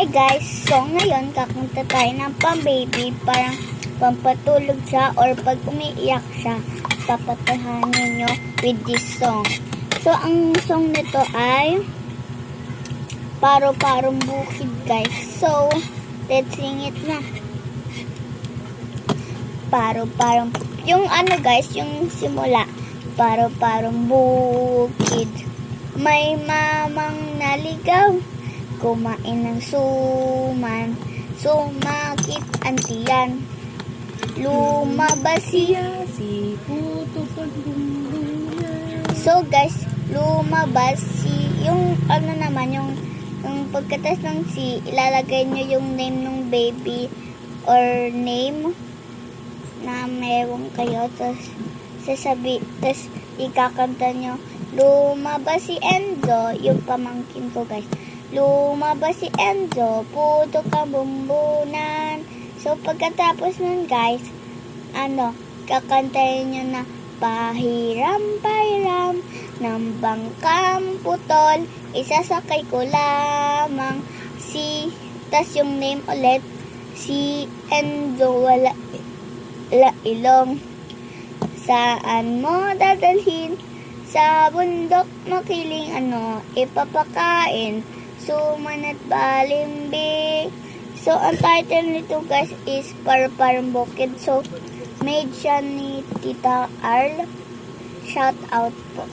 Hi guys, so ngayon kakanta tayo ng pang-baby, parang pampatulog siya or pag umiiyak siya, papatahanin nyo with this song. So ang song nito ay Paro-Parong Bukid guys. So let's sing it na. Paro-parong, yung ano guys, yung simula. Paro-parong bukid, may mamang naligaw, kumain ng suman, sumakit ang tiyan, lumabas siya. So guys, lumabas yung ano naman, yung pagkatas ng si, ilalagay nyo yung name ng baby or name na meron kayo, tapos ikakanta nyo, lumabas si Enzo, yung pamangkin ko guys. Lumabas si Enzo, putok ang bumbunan. So, pagkatapos nun guys, kakantayin nyo na pahiram-pahiram ng bangkang putol, isasakay ko lamang tas yung name ulit, si Enzo wala ilong. Saan mo dadalhin? Sa bundok makiling ipapakain, suman at balimbing. So, ang title nito guys is Paro-Parong Bukid. So, made siya ni Tita Arl. Shout out po.